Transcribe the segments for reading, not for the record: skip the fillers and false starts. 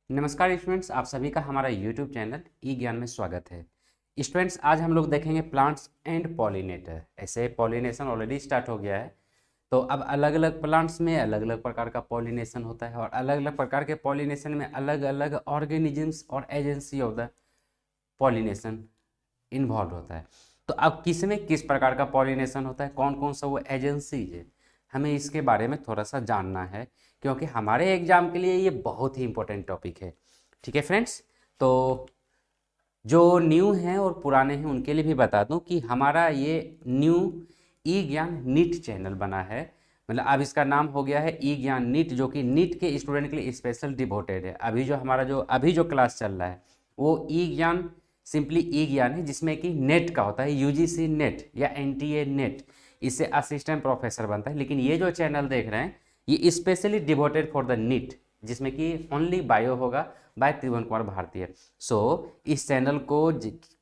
नमस्कार स्टूडेंट्स, आप सभी का हमारा यूट्यूब चैनल ई ज्ञान में स्वागत है। स्टूडेंट्स, आज हम लोग देखेंगे प्लांट्स एंड पॉलिनेटर। ऐसे पॉलिनेशन ऑलरेडी स्टार्ट हो गया है, तो अब अलग अलग प्लांट्स में अलग अलग प्रकार का पॉलिनेशन होता है और अलग अलग प्रकार के पॉलिनेशन में अलग अलग ऑर्गेनिजम्स और agency of the pollination involve होता है। तो अब किस में किस प्रकार का पॉलिनेशन होता है, कौन कौन सा वो एजेंसीज है, हमें इसके बारे में थोड़ा सा जानना है, क्योंकि हमारे एग्जाम के लिए ये बहुत ही इंपॉर्टेंट टॉपिक है। ठीक है फ्रेंड्स, तो जो न्यू हैं और पुराने हैं उनके लिए भी बता दूं कि हमारा ये न्यू ई ज्ञान नीट चैनल बना है। मतलब अब इसका नाम हो गया है ई ज्ञान नीट, जो कि नीट के स्टूडेंट के लिए स्पेशल डिवोटेड है। अभी जो क्लास चल रहा है वो ई ज्ञान सिंपली ई ज्ञान है, जिसमें कि नेट का होता है, यूजीसी नेट या एनटीए नेट, इससे असिस्टेंट प्रोफेसर बनता है। लेकिन ये जो चैनल देख रहे हैं ये specially devoted for the NEET, जिसमें कि ओनली बायो होगा बाय त्रिभुवन कुमार भारती। सो इस चैनल को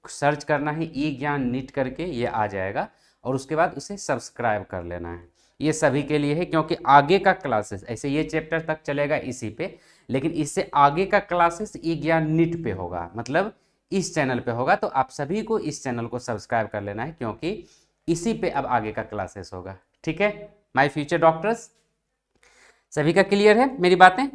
सर्च करना है ई ज्ञान नीट करके, ये आ जाएगा और उसके बाद उसे सब्सक्राइब कर लेना है। ये सभी के लिए है, क्योंकि आगे का क्लासेस ऐसे ये चैप्टर तक चलेगा इसी पे, लेकिन इससे आगे का क्लासेस ई ज्ञान नीट पे होगा, मतलब इस चैनल पे होगा। तो आप सभी को इस चैनल को सब्सक्राइब कर लेना है, क्योंकि इसी पे अब आगे का क्लासेस होगा। ठीक है माय फ्यूचर डॉक्टर्स, सभी का क्लियर है मेरी बातें?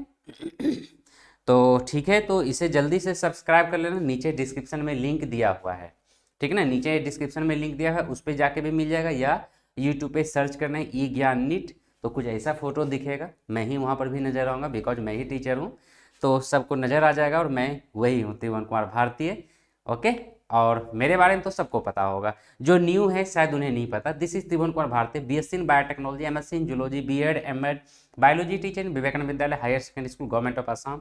तो ठीक है, तो इसे जल्दी से सब्सक्राइब कर लेना। नीचे डिस्क्रिप्शन में लिंक दिया हुआ है, ठीक है ना, नीचे डिस्क्रिप्शन में लिंक दिया है, उस पर जाके भी मिल जाएगा, या यूट्यूब पे सर्च करना है ई ज्ञान नीट, तो कुछ ऐसा फोटो दिखेगा, मैं ही वहाँ पर भी नजर आऊँगा, बिकॉज मैं ही टीचर हूँ, तो सबको नज़र आ जाएगा और मैं वही हूँ, त्रिभुवन कुमार भारतीय। ओके, और मेरे बारे में तो सबको पता होगा, जो न्यू है शायद उन्हें नहीं पता। This is Tribhuvan Kumar Bharatiya, BSc in biotechnology, MSc in zoology, BEd, MEd, biology teacher in Vivekananda Vidyalaya higher secondary school, government of Assam,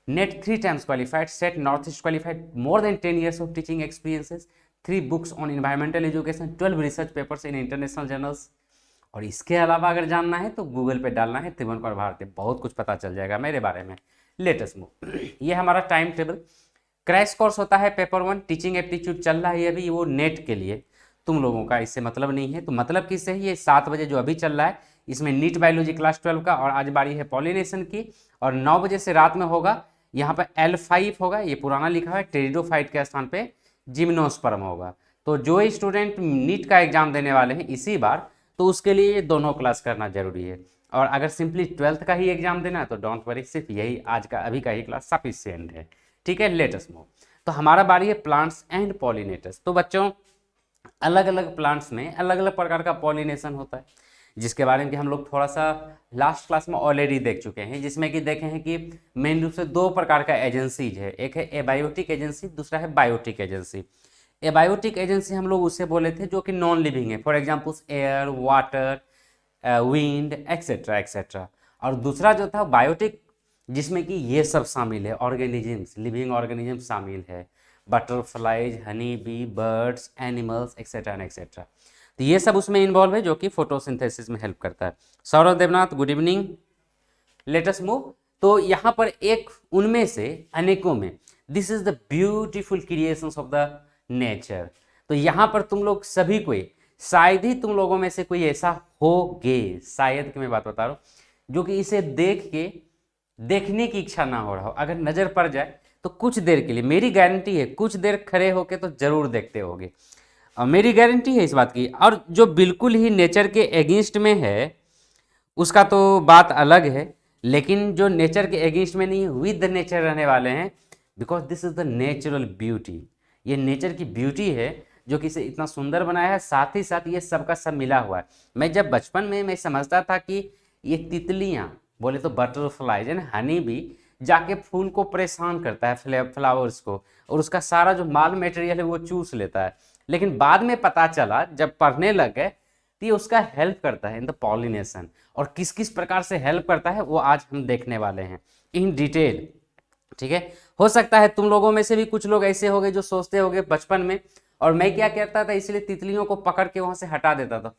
NET 3 times qualified, set north east qualified, more than 10 years of teaching experiences, 3 books on environmental education, 12 research papers in international journals। और इसके अलावा अगर जानना है तो Google पे डालना है त्रिभुवन कुमार भारती, बहुत कुछ पता चल जाएगा मेरे बारे में। लेटेस्ट मूव, ये हमारा टाइम टेबल। क्रैश कोर्स होता है पेपर 1, टीचिंग एप्टीट्यूड चल रहा है अभी, वो नेट के लिए, तुम लोगों का इससे मतलब नहीं है। तो मतलब किससे है, ये 7 बजे जो अभी चल रहा है, इसमें नीट बायोलॉजी क्लास 12 का, और आज बारी है पॉलिनेशन की, और 9 बजे से रात में होगा, यहाँ पर L5 होगा, ये पुराना लिखा है, टेरिडोफाइट के स्थान पे जिम्नोस्पर्म होगा। तो जो स्टूडेंट नीट का एग्जाम देने वाले हैं इसी बार, तो उसके लिए ये दोनों क्लास करना जरूरी है। और अगर सिंपली 12th का ही एग्जाम देना है तो डोंट वरी, सिर्फ यही आज का अभी का ही क्लास सफिशिएंट है। ठीक है, लेटेस्ट मूव। तो हमारा बारी है प्लांट्स एंड पॉलिनेटर्स। तो बच्चों, अलग अलग प्लांट्स में अलग अलग प्रकार का पॉलिनेशन होता है, जिसके बारे में कि हम लोग थोड़ा सा लास्ट क्लास में ऑलरेडी देख चुके हैं, जिसमें कि देखे हैं कि मेन रूप से 2 प्रकार का एजेंसीज है, एक है एबायोटिक एजेंसी, दूसरा है बायोटिक एजेंसी। एबायोटिक एजेंसी हम लोग उससे बोले थे जो कि नॉन लिविंग है, for examples air, water, wind, etcetera etcetera. और दूसरा जो था बायोटिक, जिसमें कि ये सब शामिल है, ऑर्गेनिजम्स, लिविंग ऑर्गेनिज्म शामिल है, butterflies, honey bee, birds, animals, etcetera and etcetera. तो ये सब उसमें इन्वॉल्व है, जो कि फोटोसिंथेसिस में हेल्प करता है। Saurabh Devnath, good evening, latest move. तो यहाँ पर एक उनमें से अनेकों में, this is the beautiful creations of the nature. तो यहाँ पर तुम लोग सभी को, शायद ही तुम लोगों में से कोई ऐसा होगे, शायद की मैं बात बता रहा हूँ, जो कि इसे देख के देखने की इच्छा ना हो रहा हो। अगर नजर पड़ जाए तो कुछ देर के लिए, मेरी गारंटी है, कुछ देर खड़े होके तो जरूर देखते होगे, और मेरी गारंटी है इस बात की। और जो बिल्कुल ही नेचर के एगेंस्ट में है उसका तो बात अलग है, लेकिन जो नेचर के एगेंस्ट में नहीं है, विद द नेचर रहने वाले हैं, because this is the natural beauty. ये नेचर की ब्यूटी है जो कि इसे इतना सुंदर बनाया है, साथ ही साथ ये सबका सब मिला हुआ है। मैं जब बचपन में मैं समझता था कि ये तितलियाँ, बोले तो बटरफ्लाइज एंड हनी भी, जाके फूल को परेशान करता है, फ्लावर्स को, और उसका सारा जो माल मटेरियल है वो चूस लेता है। लेकिन बाद में पता चला, जब पढ़ने लग गए, तो ये उसका हेल्प करता है इन द पॉलिनेशन, और किस किस प्रकार से हेल्प करता है वो आज हम देखने वाले हैं इन डिटेल। ठीक है, हो सकता है तुम लोगों में से भी कुछ लोग ऐसे होंगे जो सोचते होंगे बचपन में, और मैं क्या करता था, इसलिए तितलियों को पकड़ के वहां से हटा देता था,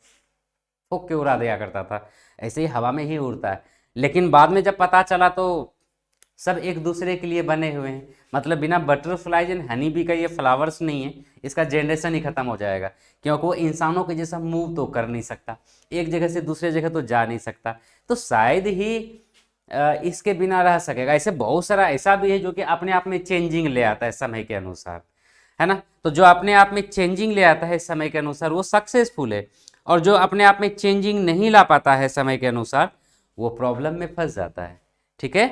फूक के उड़ा दिया करता था, ऐसे ही हवा में ही उड़ता है। लेकिन बाद में जब पता चला तो सब एक दूसरे के लिए बने हुए हैं, मतलब बिना बटरफ्लाइज एंड हनी बी का ये फ्लावर्स नहीं है, इसका जनरेशन ही खत्म हो जाएगा, क्योंकि वो इंसानों के जैसा मूव तो कर नहीं सकता, एक जगह से दूसरे जगह तो जा नहीं सकता। तो शायद ही इसके बिना रह सकेगा। ऐसे बहुत सारा ऐसा भी है जो कि अपने आप में चेंजिंग ले आता है समय के अनुसार, है ना। तो जो अपने आप में चेंजिंग ले आता है समय के अनुसार वो सक्सेसफुल है, और जो अपने आप में चेंजिंग नहीं ला पाता है समय के अनुसार वो प्रॉब्लम में फंस जाता है। ठीक है,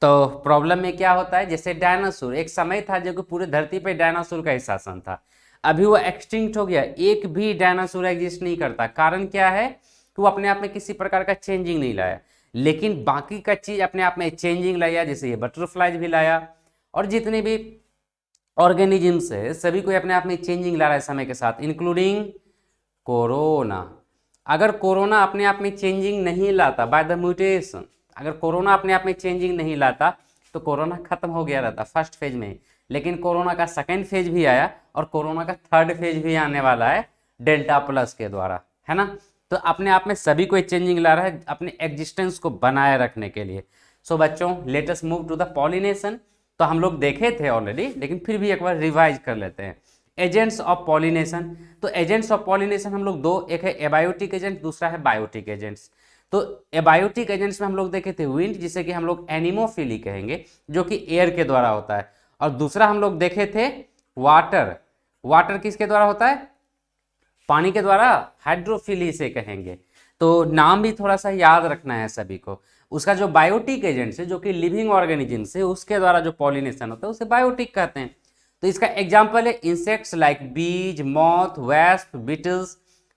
तो प्रॉब्लम में क्या होता है, जैसे डायनासोर, एक समय था जो कि पूरे धरती पे डायनासोर का ही शासन था, अभी वो एक्सटिंक्ट हो गया, एक भी डायनासोर एग्जिस्ट नहीं करता। कारण क्या है कि वो अपने आप में किसी प्रकार का चेंजिंग नहीं लाया, लेकिन बाकी का चीज अपने आप में चेंजिंग लाया, जैसे ये बटरफ्लाइज भी लाया, और जितने भी ऑर्गेनिजम्स है सभी को अपने आप में चेंजिंग ला रहा है समय के साथ, इंक्लूडिंग कोरोना। अगर कोरोना अपने आप में चेंजिंग नहीं लाता बाय द म्यूटेशन, अगर कोरोना अपने आप में चेंजिंग नहीं लाता तो कोरोना खत्म हो गया रहता फर्स्ट फेज में, लेकिन कोरोना का सेकेंड फेज भी आया और कोरोना का थर्ड फेज भी आने वाला है डेल्टा प्लस के द्वारा, है ना। तो अपने आप में सभी को चेंजिंग ला रहा है अपने एग्जिस्टेंस को बनाए रखने के लिए। सो बच्चों, let us move to the pollination. तो हम लोग देखे थे ऑलरेडी, लेकिन फिर भी एक बार रिवाइज कर लेते हैं। एजेंट्स ऑफ पॉलिनेशन, तो एजेंट्स ऑफ पॉलिनेशन हम लोग दो, एक है एबायोटिक एजेंट, दूसरा है बायोटिक एजेंट्स। तो एबायोटिक एजेंट्स में हम लोग देखे थे विंड, जिसे कि हम लोग एनिमोफिली कहेंगे, जो कि एयर के द्वारा होता है, और दूसरा हम लोग देखे थे वाटर। वाटर किसके द्वारा होता है, पानी के द्वारा, हाइड्रोफिली से कहेंगे। तो नाम भी थोड़ा सा याद रखना है सभी को। उसका जो बायोटिक एजेंट्स है जो कि लिविंग ऑर्गेनिजम्स है उसके द्वारा जो पॉलिनेशन होता है उसे बायोटिक कहते हैं। तो इसका एग्जाम्पल है insects like bees, moth, wasp, beetles,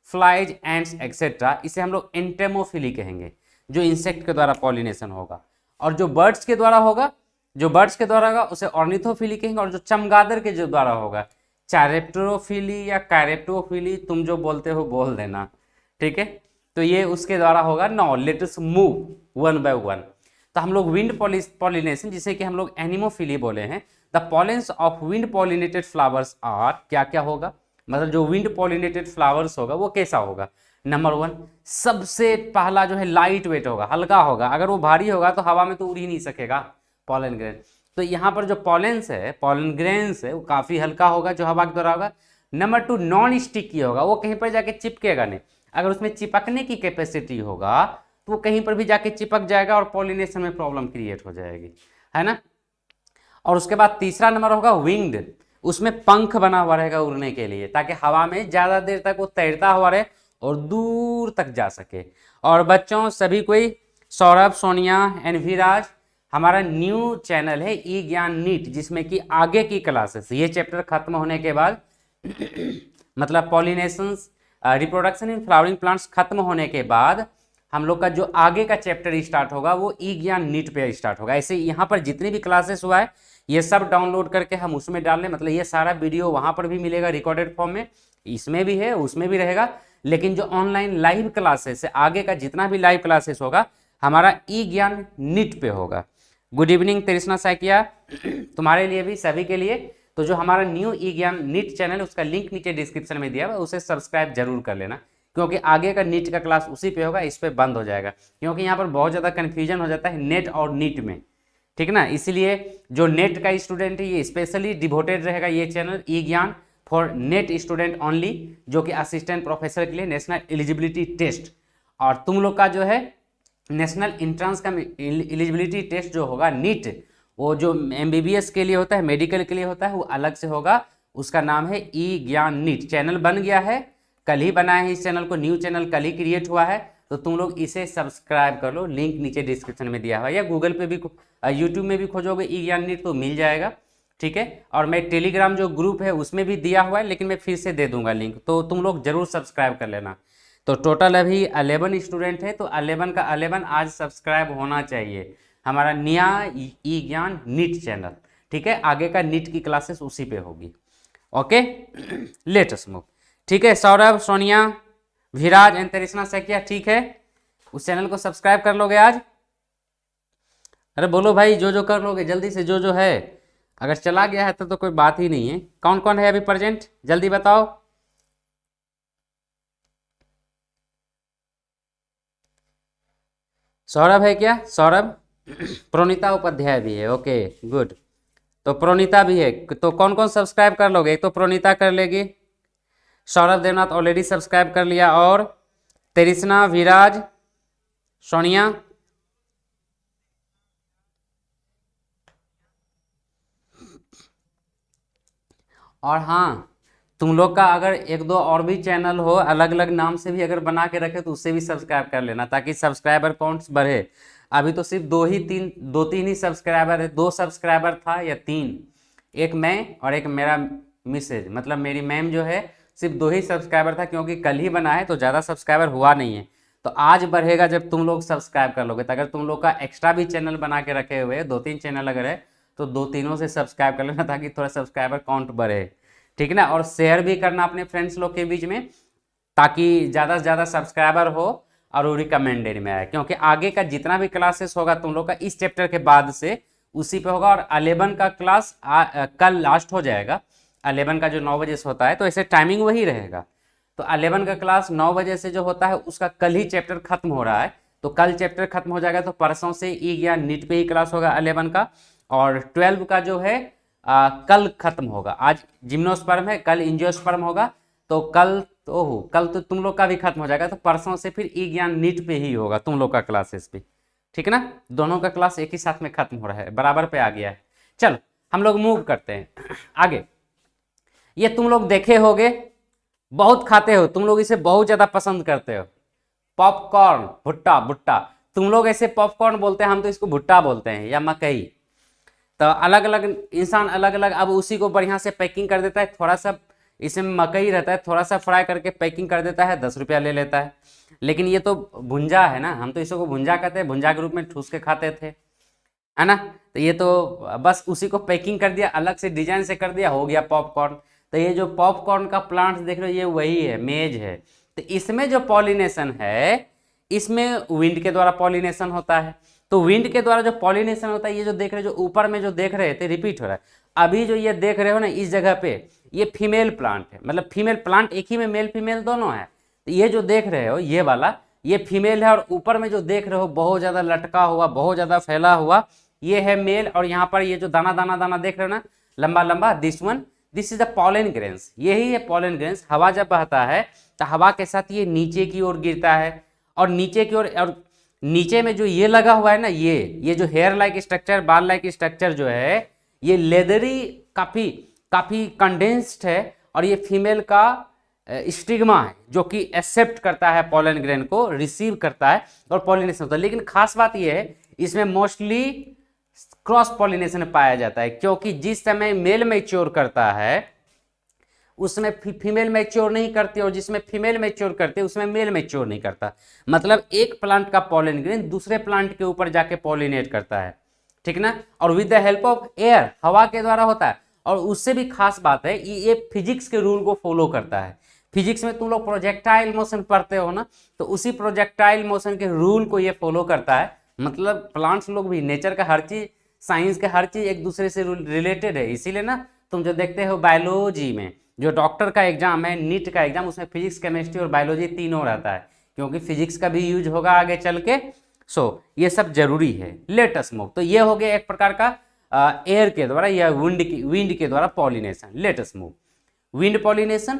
flies, ants etcetera. इसे हम लोग एंटेमोफिली कहेंगे, जो इंसेक्ट के द्वारा पॉलिनेशन होगा। और जो बर्ड्स के द्वारा होगा, उसे ऑर्निथोफिली कहेंगे। और जो चमगादड़ के जो द्वारा होगा, चारेप्टरोफिली या कैरेप्टोफिली, तुम जो बोलते हो बोल देना, ठीक है। तो ये उसके द्वारा होगा। Now let us move one by one. तो हम लोग विंड पॉलिनेशन, जिसे कि हम लोग एनिमोफिली बोले हैं, the pollens of wind pollinated flowers are, क्या क्या होगा, मतलब जो विंड पॉलिनेटेड फ्लावर्स होगा वो कैसा होगा। नंबर वन, सबसे पहला जो है लाइट वेट होगा, हल्का होगा। अगर वो भारी होगा तो हवा में तो उड़ ही नहीं सकेगा, पॉलन ग्रेन। तो यहाँ पर जो पॉलेंस है, पॉलन ग्रेन्स है, वो काफी हल्का होगा जो हवा के द्वारा होगा। नंबर टू, नॉन स्टिकी होगा, वो कहीं पर जाके चिपकेगा नहीं। अगर उसमें चिपकने की कैपेसिटी होगा तो वो कहीं पर भी जाके चिपक जाएगा और पॉलिनेशन में प्रॉब्लम क्रिएट हो जाएगी, है ना। और उसके बाद तीसरा नंबर होगा विंग्ड, उसमें पंख बना हुआ रहेगा उड़ने के लिए, ताकि हवा में ज्यादा देर तक वो तैरता हुआ रहे और दूर तक जा सके। और बच्चों सभी कोई, सौरभ, सोनिया एंड विराज, हमारा न्यू चैनल है ई ज्ञान नीट, जिसमें कि आगे की क्लासेस, ये चैप्टर खत्म होने के बाद मतलब pollinations, reproduction in flowering plants खत्म होने के बाद हम लोग का जो आगे का चैप्टर स्टार्ट होगा वो ई ज्ञान नीट पे स्टार्ट होगा। ऐसे यहाँ पर जितनी भी क्लासेस हुआ है ये सब डाउनलोड करके हम उसमें डाल लें, मतलब ये सारा वीडियो वहाँ पर भी मिलेगा रिकॉर्डेड फॉर्म में, इसमें भी है उसमें भी रहेगा। लेकिन जो ऑनलाइन लाइव क्लासेस है, आगे का जितना भी लाइव क्लासेस होगा हमारा ई ज्ञान नीट पे होगा। गुड इवनिंग तृष्णा सैकिया, तुम्हारे लिए भी, सभी के लिए। तो जो हमारा न्यू ई ज्ञान नीट चैनल, उसका लिंक नीचे डिस्क्रिप्शन में दिया हुआ है, उसे सब्सक्राइब जरूर कर लेना, क्योंकि आगे का नीट का क्लास उसी पे होगा, इस पे बंद हो जाएगा, क्योंकि यहाँ पर बहुत ज़्यादा कन्फ्यूजन हो जाता है नेट और नीट में, ठीक ना। इसीलिए जो नेट का स्टूडेंट है ये स्पेशली डिवोटेड रहेगा ये चैनल ई ज्ञान फॉर नेट स्टूडेंट ओनली, जो कि असिस्टेंट प्रोफेसर के लिए नेशनल एलिजिबिलिटी टेस्ट, और तुम लोग का जो है नेशनल इंट्रांस का एलिजिबिलिटी टेस्ट जो होगा नीट, वो जो एमबीबीएस के लिए होता है, मेडिकल के लिए होता है, वो अलग से होगा। उसका नाम है ई ज्ञान नीट। चैनल बन गया है, कल ही बनाए हैं इस चैनल को, न्यू चैनल कल ही क्रिएट हुआ है, तो तुम लोग इसे सब्सक्राइब कर लो, लिंक नीचे डिस्क्रिप्शन में दिया हुआ है, या गूगल पे भी, यूट्यूब में भी खोजोगे ई ज्ञान नीट तो मिल जाएगा, ठीक है। और मैं टेलीग्राम जो ग्रुप है उसमें भी दिया हुआ है, लेकिन मैं फिर से दे दूंगा लिंक, तो तुम लोग जरूर सब्सक्राइब कर लेना। तो टोटल अभी 11 स्टूडेंट है, तो 11 का 11 आज सब्सक्राइब होना चाहिए हमारा नया ई ज्ञान नीट चैनल, ठीक है। आगे का नीट की क्लासेस उसी पे होगी, ओके। लेट अस मूव, ठीक है। सौरभ, सोनिया, विराज एंड तृष्णा सैकिया, ठीक है, उस चैनल को सब्सक्राइब कर लोगे आज। अरे बोलो भाई, जो जो कर लोगे जल्दी से, जो जो है, अगर चला गया है तो कोई बात ही नहीं है। कौन कौन है अभी प्रेजेंट, जल्दी बताओ। सौरभ है क्या, सौरभ, प्रोनीता उपाध्याय भी है, ओके गुड। तो प्रोनीता भी है, तो कौन कौन सब्सक्राइब कर लोगे, एक तो प्रोनीता कर लेगी, सौरभ देवनाथ ऑलरेडी सब्सक्राइब कर लिया, और तृष्णा, विराज, सोनिया, और हाँ, तुम लोग का अगर एक दो और भी चैनल हो अलग अलग नाम से भी अगर बना के रखे तो उससे भी सब्सक्राइब कर लेना, ताकि सब्सक्राइबर काउंट्स बढ़े। अभी तो सिर्फ दो तीन ही सब्सक्राइबर है, 2 सब्सक्राइबर था या 3, एक मैं और एक मेरा मिसेज, मतलब मेरी मैम जो है, सिर्फ 2 ही सब्सक्राइबर था, क्योंकि कल ही बना है तो ज़्यादा सब्सक्राइबर हुआ नहीं है। तो आज बढ़ेगा जब तुम लोग सब्सक्राइब कर लोगे। तो अगर तुम लोग का एक्स्ट्रा भी चैनल बना के रखे हुए 2-3 चैनल अगर है तो 2-3 से सब्सक्राइब कर लेना, ताकि थोड़ा सब्सक्राइबर काउंट बढ़े, ठीक है ना। और शेयर भी करना अपने फ्रेंड्स लोग के बीच में, ताकि ज़्यादा से ज़्यादा सब्सक्राइबर हो और वो रिकमेंडेड में आए, क्योंकि आगे का जितना भी क्लासेस होगा तुम लोग का इस चैप्टर के बाद से उसी पे होगा। और 11 का क्लास कल लास्ट हो जाएगा, 11 का जो 9 बजे से होता है, तो ऐसे टाइमिंग वही रहेगा। तो 11 का क्लास 9 बजे से जो होता है उसका कल ही चैप्टर खत्म हो रहा है, तो कल चैप्टर खत्म हो जाएगा। तो परसों से ई ज्ञान नीट पे ही क्लास होगा 11 का, और 12 का जो है कल खत्म होगा। आज जिम्नोस्पर्म है, कल एंजियोस्पर्म होगा, तो कल तो तुम लोग का भी खत्म हो जाएगा। तो परसों से फिर ई ज्ञान नीट पे ही होगा तुम लोग का क्लासेस भी, ठीक है ना। दोनों का क्लास एक ही साथ में खत्म हो रहा है, बराबर पे आ गया है। चलो हम लोग मूव करते हैं आगे। ये तुम लोग देखे होगे, बहुत खाते हो तुम लोग, इसे बहुत ज्यादा पसंद करते हो, पॉपकॉर्न, भुट्टा भुट्टा। तुम लोग ऐसे पॉपकॉर्न बोलते हैं, हम तो इसको भुट्टा बोलते हैं, या मकई। तो अलग अलग इंसान अलग अलग, अब उसी को बढ़िया से पैकिंग कर देता है, थोड़ा सा इसमें मकई रहता है, थोड़ा सा फ्राई करके पैकिंग कर देता है, 10 रुपया ले लेता है। लेकिन ये तो भुंजा है ना, हम तो इसको भुंजा कहते हैं, भुंजा के रूप में ठूस के खाते थे, है ना। तो ये तो बस उसी को पैकिंग कर दिया, अलग से डिजाइन से कर दिया, हो गया पॉपकॉर्न। तो ये जो पॉपकॉर्न का प्लांट देख रहे हो, ये वही है, मेज है। तो इसमें जो पॉलिनेशन है, इसमें विंड के द्वारा पॉलिनेशन होता है। तो विंड के द्वारा जो पॉलिनेशन होता है, ये जो देख रहे हो, जो ऊपर में जो देख रहे थे रिपीट हो रहा है, अभी जो ये देख रहे हो ना इस जगह पे, ये फीमेल प्लांट है, मतलब फीमेल प्लांट एक ही में मेल फीमेल दोनों है। तो ये जो देख रहे हो ये वाला, ये फीमेल है, और ऊपर में जो देख रहे हो बहुत ज्यादा लटका हुआ, बहुत ज्यादा फैला हुआ, ये है मेल। और यहाँ पर ये जो दाना दाना दाना देख रहे हो ना, लंबा लंबा, this is the pollen grains, यही है पॉलन ग्रेन्स। हवा जब बहता है तो हवा के साथ ये नीचे की ओर गिरता है, और नीचे की ओर, और नीचे में जो ये लगा हुआ है ना, ये जो हेयर लाइक स्ट्रक्चर, बाल लाइक स्ट्रक्चर जो है, ये लेदरी, काफी काफी कंडेंस्ड है, और ये फीमेल का स्टिग्मा है, जो कि एक्सेप्ट करता है पॉलन ग्रेन को, रिसीव करता है और पॉलिनेशन होता है। लेकिन खास बात ये है, इसमें मोस्टली क्रॉस पॉलिनेशन पाया जाता है, क्योंकि जिस समय मेल मैच्योर करता है उसमें फीमेल मैच्योर नहीं करती, और जिसमें फीमेल मैच्योर करती है उसमें मेल मैच्योर नहीं करता। मतलब एक प्लांट का पॉलन ग्रेन दूसरे प्लांट के ऊपर जाके पॉलिनेट करता है, ठीक ना। और with the help of air, हवा के द्वारा होता है। और उससे भी खास बात है, ये फिजिक्स के रूल को फॉलो करता है। फिजिक्स में तुम लोग प्रोजेक्टाइल मोशन पढ़ते हो ना, तो उसी प्रोजेक्टाइल मोशन के रूल को ये फॉलो करता है। मतलब प्लांट्स लोग भी, नेचर का हर चीज, साइंस का हर चीज एक दूसरे से रिलेटेड है। इसीलिए ना तुम जो देखते हो बायोलॉजी में, जो डॉक्टर का एग्जाम है, नीट का एग्जाम, उसमें फिजिक्स, केमिस्ट्री और बायोलॉजी तीनों रहता है, क्योंकि फिजिक्स का भी यूज होगा आगे चल के। ये सब जरूरी है। Late us move. तो ये हो गया एक प्रकार का एयर के द्वारा या विंड के द्वारा pollination. Let us move. Wind pollination,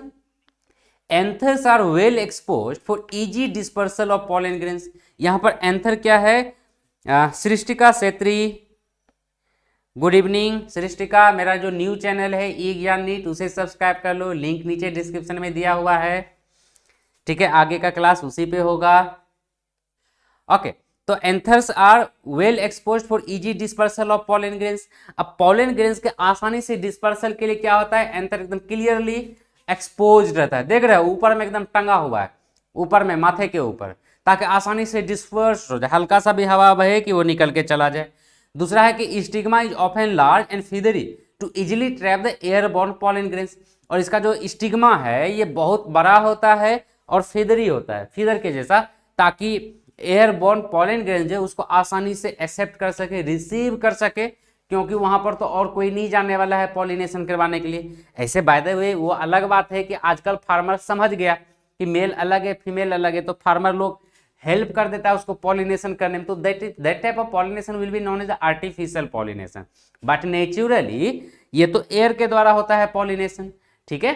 anthers are well exposed for easy dispersal of pollen grains. यहाँ पर एंथर क्या है? Srishtika Setri, good evening Srishtika. मेरा जो न्यू चैनल है ई ज्ञान नीट, उसे सब्सक्राइब कर लो, लिंक नीचे डिस्क्रिप्शन में दिया हुआ है, ठीक है। आगे का क्लास उसी पे होगा, ओके। तो anthers are well exposed for easy dispersal of pollen grains. अब पॉलन ग्रेन्स के आसानी से डिस्पर्सल के लिए क्या होता है? एंथर एकदम क्लियरली एक्सपोज रहता है, देख रहे हो ऊपर में एकदम टंगा हुआ है, ऊपर में माथे के ऊपर, ताकि आसानी से डिस्पर्स हो जाए, हल्का सा भी हवा बहे कि वो निकल के चला जाए। दूसरा है कि stigma is often large and feathery to easily trap the airborne pollen grains. और इसका जो स्टिग्मा है ये बहुत बड़ा होता है और फीदरी होता है, फीदर के जैसा, ताकि एयरबॉर्न पॉलन ग्रेन्स है उसको आसानी से एक्सेप्ट कर सके, रिसीव कर सके, क्योंकि वहां पर तो और कोई नहीं जाने वाला है पॉलिनेशन करवाने के लिए। ऐसे बाय द वे वो अलग बात है कि आजकल फार्मर समझ गया कि मेल अलग है फीमेल अलग है, तो फार्मर लोग हेल्प कर देता है उसको पॉलिनेशन करने में। तो that type of pollination will be known as artificial pollination, but naturally ये तो एयर के द्वारा होता है पॉलिनेशन, ठीक है।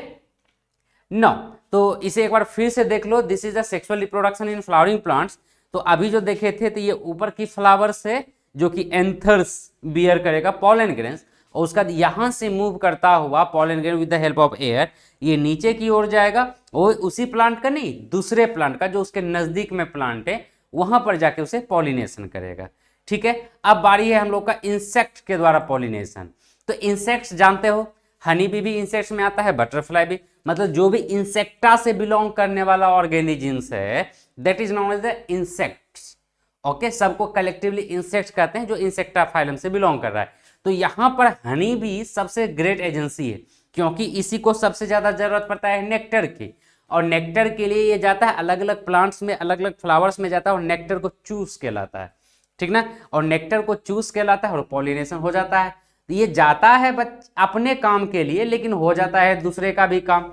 नो, तो इसे एक बार फिर से देख लो। This is the sexual reproduction in flowering plants. तो अभी जो देखे थे तो ये ऊपर की फ्लावर से जो कि एंथर्स बियर करेगा पॉलन ग्रेन्स, और उसका यहाँ से मूव करता हुआ pollen grain with the help of air ये नीचे की ओर जाएगा, और उसी प्लांट का नहीं, दूसरे प्लांट का जो उसके नजदीक में प्लांट है वहां पर जाके उसे पॉलिनेशन करेगा। ठीक है, अब बारी है हम लोग का इंसेक्ट के द्वारा पॉलिनेशन। तो इंसेक्ट्स जानते हो, हनी भी इंसेक्ट्स में आता है, बटरफ्लाई भी, मतलब जो भी इंसेक्टा से बिलोंग करने वाला ऑर्गेनिजम्स है that is known as the insects. Okay, सबको कलेक्टिवली इंसेक्ट्स कहते हैं जो इंसेक्टा फाइलम से बिलोंग कर रहा है। तो यहां पर हनी भी सबसे ग्रेट एजेंसी है, क्योंकि इसी को सबसे ज्यादा जरूरत पड़ता है नेक्टर की, और नेक्टर के लिए ये जाता है अलग अलग प्लांट्स में, अलग अलग फ्लावर्स में जाता है और नेक्टर को चूस के लाता है। ठीक ना, और नेक्टर को चूस के लाता है और पॉलिनेशन हो जाता है। तो ये जाता है अपने काम के लिए, लेकिन हो जाता है दूसरे का भी काम।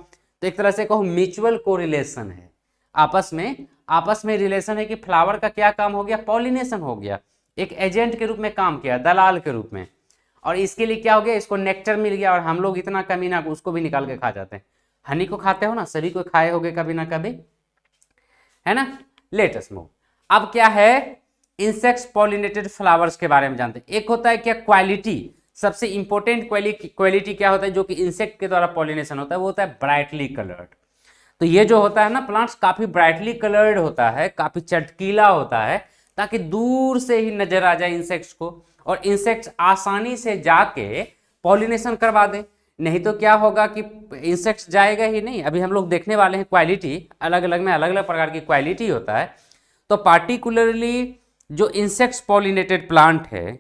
तो एक तरह से कहो म्यूचुअल कोरिलेशन है, आपस में रिलेशन है कि फ्लावर का क्या काम हो गया, पॉलिनेशन हो गया, एक एजेंट के रूप में काम किया, दलाल के रूप में, और इसके लिए क्या हो गया, इसको नेक्टर मिल गया, और हम लोग इतना कमीना उसको भी निकाल के खा जाते हैं। हनी को खाते हो ना, सभी को खाए होगे कभी ना कभी, है ना। Late us move. अब क्या है, इंसेक्ट्स पॉलिनेटेड फ्लावर्स के बारे में जानते हैं। एक होता है क्या, क्वालिटी, सबसे इंपॉर्टेंट क्वालिटी क्या होता है जो कि इंसेक्ट के द्वारा पॉलिनेशन होता है, वो होता है ब्राइटली कलर्ड। तो ये जो होता है ना प्लांट्स काफी ब्राइटली कलर्ड होता है, काफी चटकीला होता है, ताकि दूर से ही नजर आ जाए इंसेक्ट्स को, और इंसेक्ट्स आसानी से जाके पॉलिनेशन करवा दे। नहीं तो क्या होगा कि इंसेक्ट्स जाएगा ही नहीं। अभी हम लोग देखने वाले हैं क्वालिटी, अलग अलग में अलग अलग प्रकार की क्वालिटी होता है। तो पार्टिकुलरली जो इंसेक्ट्स पॉलिनेटेड प्लांट है,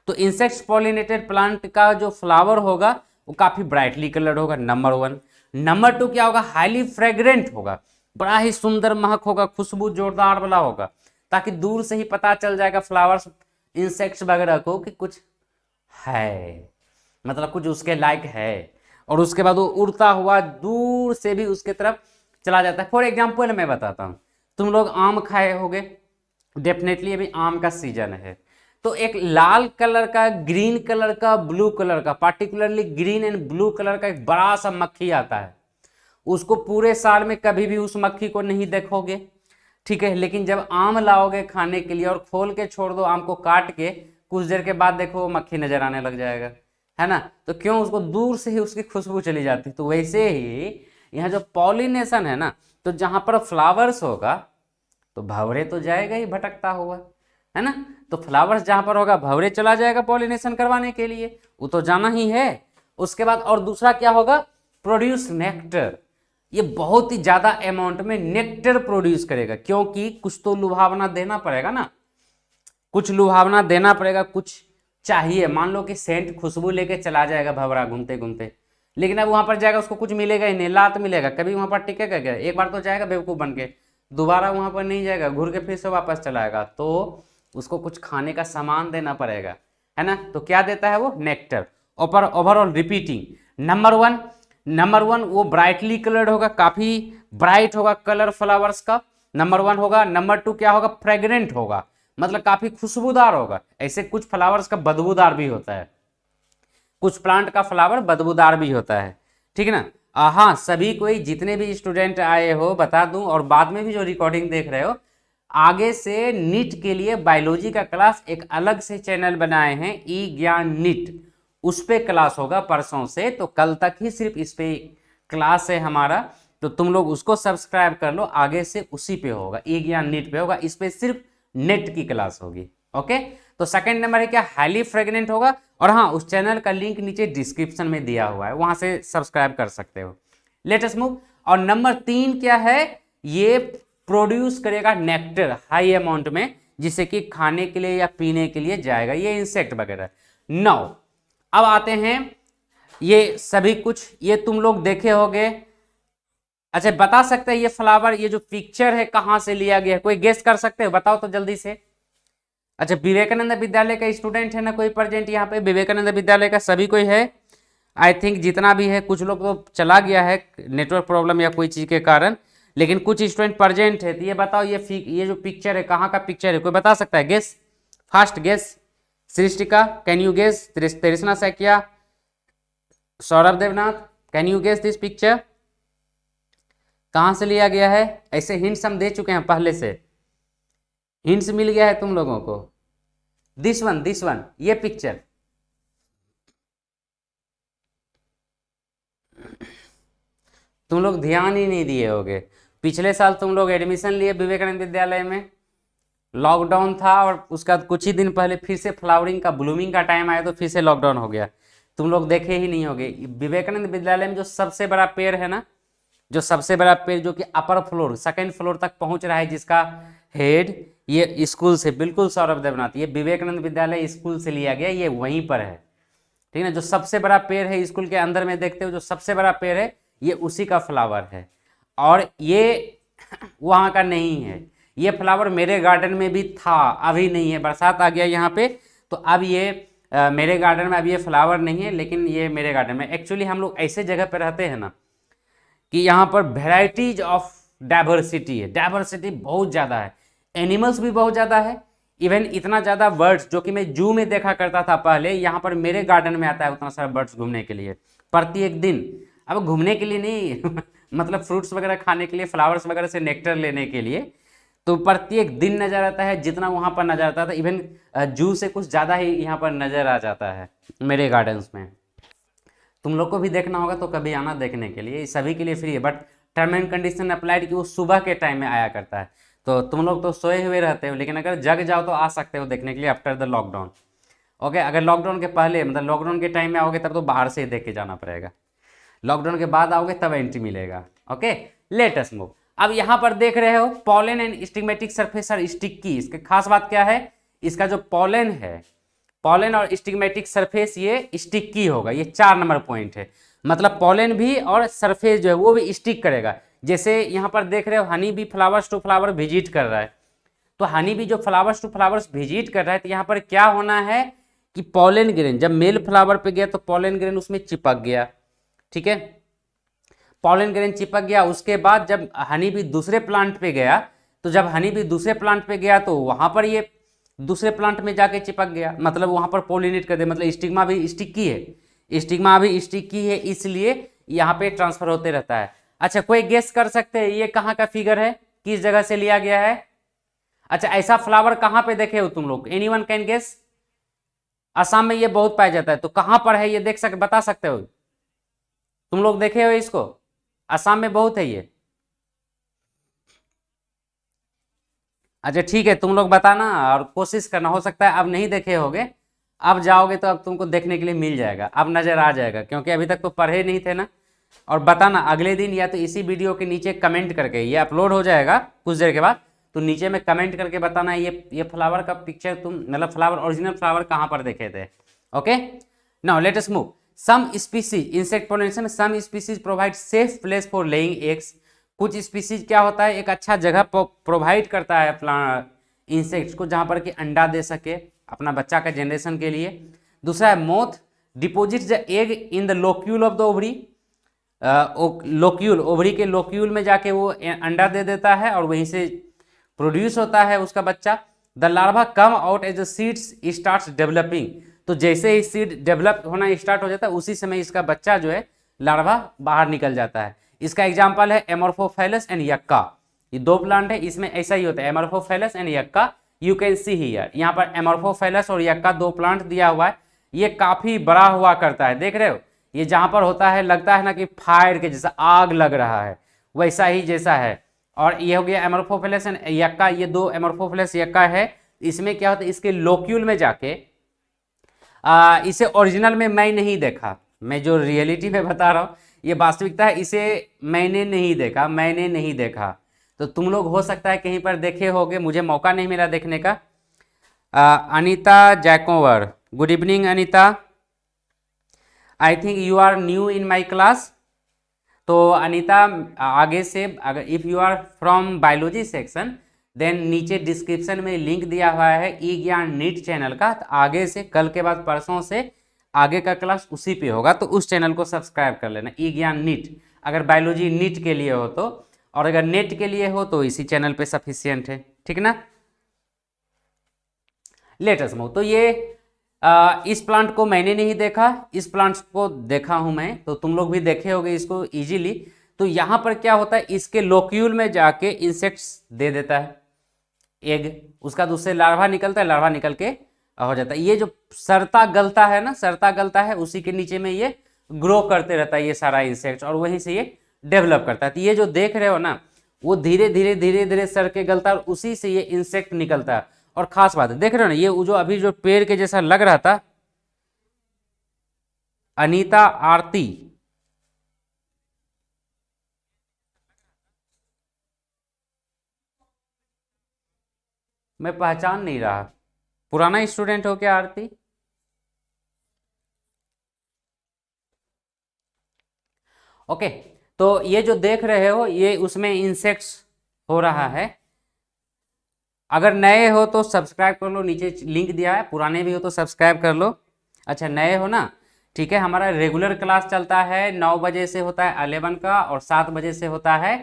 तो इंसेक्ट्स पॉलिनेटेड प्लांट का जो फ्लावर होगा वो काफी ब्राइटली कलर्ड होगा, नंबर 1। नंबर 2 क्या होगा, हाईली फ्रेग्रेंट होगा, बड़ा ही सुंदर महक होगा, खुशबू जोरदार वाला होगा, ताकि दूर से ही पता चल जाएगा फ्लावर्स इंसेक्ट्स वगैरह को कि कुछ है, मतलब कुछ उसके लायक है। और उसके बाद वो उड़ता हुआ दूर से भी उसके तरफ चला जाता है। फॉर एग्जाम्पल मैं बताता हूँ, तुम लोग आम खाए होगे, डेफिनेटली अभी आम का सीजन है, तो एक लाल कलर का, ग्रीन कलर का, ब्लू कलर का, particularly green and blue colour का एक बड़ा सा मक्खी आता है। उसको पूरे साल में कभी भी उस मक्खी को नहीं देखोगे, ठीक है, लेकिन जब आम लाओगे खाने के लिए और खोल के छोड़ दो आम को काट के, कुछ देर के बाद देखो वो मक्खी नजर आने लग जाएगा, है ना। तो क्यों, उसको दूर से ही उसकी खुशबू चली जाती। तो वैसे ही यहाँ जो पॉलिनेशन है ना, तो जहां पर फ्लावर्स होगा तो भंवरे तो जाएगा ही भटकता हुआ, है ना। तो फ्लावर्स जहां पर होगा भंवरे चला जाएगा पॉलिनेशन करवाने के लिए, वो तो जाना ही है। उसके बाद और दूसरा क्या होगा, प्रोड्यूस नेक्टर। ये बहुत ही ज्यादा अमाउंट में नेक्टर प्रोड्यूस करेगा, क्योंकि कुछ तो लुभावना देना पड़ेगा ना, कुछ लुभावना देना पड़ेगा, कुछ चाहिए। मान लो कि सेंट खुशबू लेके चला जाएगा भंवरा घूमते घूमते, लेकिन अब वहां पर जाएगा उसको कुछ मिलेगा ही नहीं, लात मिलेगा, कभी वहां पर टिकेगा क्या। एक बार तो जाएगा बेवकूफ बन के, दोबारा वहां पर नहीं जाएगा, घूर के फिर से वापस चला आएगा। तो उसको कुछ खाने का सामान देना पड़ेगा, है ना। तो क्या देता है वो, nectar. Overall repeating, number one वो ब्राइटली कलर्ड होगा, काफी ब्राइट होगा कलर फ्लावर्स का, नंबर 1 होगा। नंबर 2 क्या होगा, फ्रेग्रेंट होगा, मतलब काफी खुशबूदार होगा। ऐसे कुछ फ्लावर्स का बदबूदार भी होता है, कुछ प्लांट का फ्लावर बदबूदार भी होता है, ठीक है ना। हाँ, सभी कोई जितने भी स्टूडेंट आए हो बता दूं, और बाद में भी जो रिकॉर्डिंग देख रहे हो, आगे से नीट के लिए बायोलॉजी का क्लास एक अलग से चैनल बनाए हैं, ई ज्ञान नीट, उस पे क्लास होगा परसों से। तो कल तक ही सिर्फ इस पे क्लास है हमारा, तो तुम लोग उसको सब्सक्राइब कर लो, आगे से उसी पे होगा, ई ज्ञान नीट पे होगा, इस पे सिर्फ नेट की क्लास होगी। ओके, तो सेकंड नंबर है क्या, हाईली फ्रेग्रेंट होगा। और हाँ, उस चैनल का लिंक नीचे डिस्क्रिप्शन में दिया हुआ है, वहां से सब्सक्राइब कर सकते हो। Late us move. और नंबर 3 क्या है, ये प्रोड्यूस करेगा नेक्टर हाई अमाउंट में, जिसे कि खाने के लिए या पीने के लिए जाएगा, ये इंसेक्ट वगैरह। नाउ अब आते हैं, ये सभी कुछ ये तुम लोग देखे होगे। अच्छा, बता सकते हैं ये फ्लावर, ये जो पिक्चर है कहां से लिया गया है, कोई गेस कर सकते हो, बताओ तो जल्दी से। अच्छा, विवेकानंद विद्यालय का स्टूडेंट है ना कोई प्रेजेंट यहाँ पे, विवेकानंद विद्यालय का सभी कोई है आई थिंक, जितना भी है। कुछ लोग तो चला गया है नेटवर्क प्रॉब्लम या कोई चीज के कारण, लेकिन कुछ स्टूडेंट प्रेजेंट है। तो ये बताओ, ये जो पिक्चर है कहाँ का पिक्चर है, कोई बता सकता है, guess, fast guess. Srishtika can you guess, Trishna Saikia, Sourav Debnath can you guess this picture, कहां से लिया गया है। ऐसे हिंट्स हम दे चुके हैं पहले से, हिंट्स मिल गया है तुम लोगों को। दिस वन ये पिक्चर, तुम लोग ध्यान ही नहीं दिए होगे। पिछले साल तुम लोग एडमिशन लिए विवेकानंद विद्यालय में, लॉकडाउन था और उसका कुछ ही दिन पहले फिर से फ्लावरिंग का ब्लूमिंग का टाइम आया तो फिर से लॉकडाउन हो गया। तुम लोग देखे ही नहीं होगे। विवेकानंद विद्यालय में जो सबसे बड़ा पेड़ है ना, जो सबसे बड़ा पेड़ जो कि अपर फ्लोर सेकंड फ्लोर तक पहुंच रहा है, जिसका हेड ये स्कूल से बिल्कुल सौरभ देवनाथ, ये विवेकानंद विद्यालय स्कूल से लिया गया, ये वहीं पर है, ठीक है ना। जो सबसे बड़ा पेड़ है स्कूल के अंदर में देखते हो, जो सबसे बड़ा पेड़ है ये उसी का फ्लावर है। और ये वहाँ का नहीं है, ये फ्लावर मेरे गार्डन में भी था, अभी नहीं है, बरसात आ गया यहाँ पे तो अब ये मेरे गार्डन में अब ये फ्लावर नहीं है, लेकिन ये मेरे गार्डन में। एक्चुअली हम लोग ऐसे जगह पे रहते हैं ना कि यहाँ पर वेराइटीज ऑफ डाइवर्सिटी है, डाइवर्सिटी बहुत ज़्यादा है, एनिमल्स भी बहुत ज़्यादा है, इवन इतना ज़्यादा बर्ड्स जो कि मैं जू में देखा करता था पहले, यहाँ पर मेरे गार्डन में आता है उतना सारा बर्ड्स घूमने के लिए प्रत्येक दिन। अब घूमने के लिए नहीं मतलब फ्रूट्स वगैरह खाने के लिए, फ्लावर्स वगैरह से नेक्टर लेने के लिए, तो प्रत्येक दिन नज़र आता है, जितना वहाँ पर नज़र आता था इवन जू से कुछ ज़्यादा ही यहाँ पर नज़र आ जाता है मेरे गार्डन्स में। तुम लोग को भी देखना होगा तो कभी आना देखने के लिए, सभी के लिए फ्री है, but term and condition applied कि वो सुबह के टाइम में आया करता है। तो तुम लोग तो सोए हुए रहते हो, लेकिन अगर जग जाओ तो आ सकते हो देखने के लिए आफ्टर द लॉकडाउन। ओके, अगर लॉकडाउन के पहले मतलब लॉकडाउन के टाइम में आओगे तब तो बाहर से ही देख के जाना पड़ेगा, लॉकडाउन के बाद आओगे तब एंट्री मिलेगा। Okay, let us move. अब यहाँ पर देख रहे हो pollen and stigmatic surface are sticky. इसकी खास बात क्या है, इसका जो पॉलन है, पॉलन और स्टिग्मेटिक सरफेस ये स्टिकी होगा, ये 4 नंबर पॉइंट है। मतलब पॉलन भी और सरफेस जो है वो भी स्टिक करेगा। जैसे यहाँ पर देख रहे हो हनी भी फ्लावर्स टू फ्लावर विजिट कर रहा है, तो हनी भी जो फ्लावर्स टू फ्लावर्स विजिट कर रहा है, तो यहाँ पर क्या होना है कि पॉलन ग्रेन जब मेल फ्लावर पे गया तो पॉलन ग्रेन उसमें चिपक गया, ठीक है, पॉलन ग्रेन चिपक गया। उसके बाद जब हनी भी दूसरे प्लांट पे गया, तो जब हनी भी दूसरे प्लांट पे गया तो वहां पर ये दूसरे प्लांट में जाके चिपक गया, मतलब वहां पर पोलिनेट कर दे, मतलब स्टिग्मा भी स्टिकी है, स्टिग्मा भी स्टिकी है, इसलिए यहाँ पे ट्रांसफर होते रहता है। अच्छा, कोई गेस कर सकते हैं ये कहाँ का फिगर है, किस जगह से लिया गया है? अच्छा, ऐसा फ्लावर कहाँ पे देखे हो तुम लोग, एनीवन कैन गेस? असम में ये बहुत पाया जाता है, तो कहाँ पर है ये बता सकते हो? तुम लोग देखे हो इसको? असम में बहुत है ये। अच्छा ठीक है, तुम लोग बताना और कोशिश करना, हो सकता है अब नहीं देखे होगे, अब जाओगे तो अब तुमको देखने के लिए मिल जाएगा, अब नज़र आ जाएगा, क्योंकि अभी तक तो पढ़े नहीं थे ना। और बताना अगले दिन या तो इसी वीडियो के नीचे कमेंट करके, ये अपलोड हो जाएगा कुछ देर के बाद, तो नीचे में कमेंट करके बताना ये फ्लावर का पिक्चर तुम मतलब फ्लावर ओरिजिनल फ्लावर कहाँ पर देखे थे। Okay, now let us move. Some species insect pollination, some species provide safe place for laying eggs. कुछ स्पीसीज क्या होता है, एक अच्छा जगह प्रोवाइड करता है प्लांट इंसेक्ट्स को जहाँ पर कि अंडा दे सके अपना बच्चा का जनरेशन के लिए। दूसरा है moth deposit the egg in the locule of the ovary. Locule, ovary के लोक्यूल में जाके वो अंडा दे देता है और वहीं से प्रोड्यूस होता है उसका बच्चा। The larva come out as the seeds starts developing. तो जैसे ही सीड डेवलप होना स्टार्ट हो जाता है उसी समय इसका बच्चा जो है लार्वा बाहर निकल जाता है। इसका एग्जाम्पल है एमोर्फोफैलस एंड यक्का, ये 2 प्लांट है, इसमें ऐसा ही होता है, amorphophallus and yucca. You can see here, यहाँ पर एमोर्फोफैलस और यक्का 2 प्लांट दिया हुआ है। ये काफी बड़ा हुआ करता है, देख रहे हो, ये जहाँ पर होता है लगता है ना कि फायर के जैसा आग लग रहा है, वैसा ही जैसा है। और ये हो गया एमोर्फोफैलस एंड यक्का, ये 2 एमोर्फोफैलस यक्का है। इसमें क्या होता है, इसके लोक्यूल में जाके इसे ओरिजिनल में मैं नहीं देखा, मैं जो रियलिटी में बता रहा हूँ ये वास्तविकता है, इसे मैंने नहीं देखा, तो तुम लोग हो सकता है कहीं पर देखे होगे, मुझे मौका नहीं मिला देखने का। अनीता जैकोवर, good evening Anita, I think you are new in my class. तो अनीता आगे से अगर if you are from biology section then नीचे डिस्क्रिप्शन में लिंक दिया हुआ है ई ज्ञान नीट चैनल का, तो आगे से कल के बाद परसों से आगे का क्लास उसी पे होगा, तो उस चैनल को सब्सक्राइब कर लेना, ई ज्ञान नीट, अगर बायोलॉजी नीट के लिए हो तो, और अगर नेट के लिए हो तो इसी चैनल पे सफिशियंट है, ठीक ना। Late us move. तो ये इस प्लांट को मैंने नहीं देखा, इस प्लांट को देखा हूं मैं, तो तुम लोग भी देखे होंगे इसको इजीली। तो यहाँ पर क्या होता है, इसके लोक्यूल में जाके इंसेक्ट्स दे देता है एग, उसका दूसरे लार्वा निकलता है, लार्वा निकल के हो जाता है। ये जो सरता गलता है ना, सरता गलता है, उसी के नीचे में ये ग्रो करते रहता है ये सारा इंसेक्ट, और वहीं से ये डेवलप करता है। तो ये जो देख रहे हो ना, वो धीरे धीरे धीरे धीरे सर के गलता है और उसी से ये इंसेक्ट निकलता है। और खास बात है, देख रहे हो ना, ये जो अभी जो पेड़ के जैसा लग रहा था, अनीता आरती, मैं पहचान नहीं रहा, पुराना स्टूडेंट हो क्या आरती? ओके, तो ये जो देख रहे हो ये उसमें इंसेक्ट्स हो रहा है। अगर नए हो तो सब्सक्राइब कर लो, नीचे लिंक दिया है, पुराने भी हो तो सब्सक्राइब कर लो। अच्छा, नए हो ना, ठीक है। हमारा रेगुलर क्लास चलता है, 9 बजे से होता है 11 का, और 7 बजे से होता है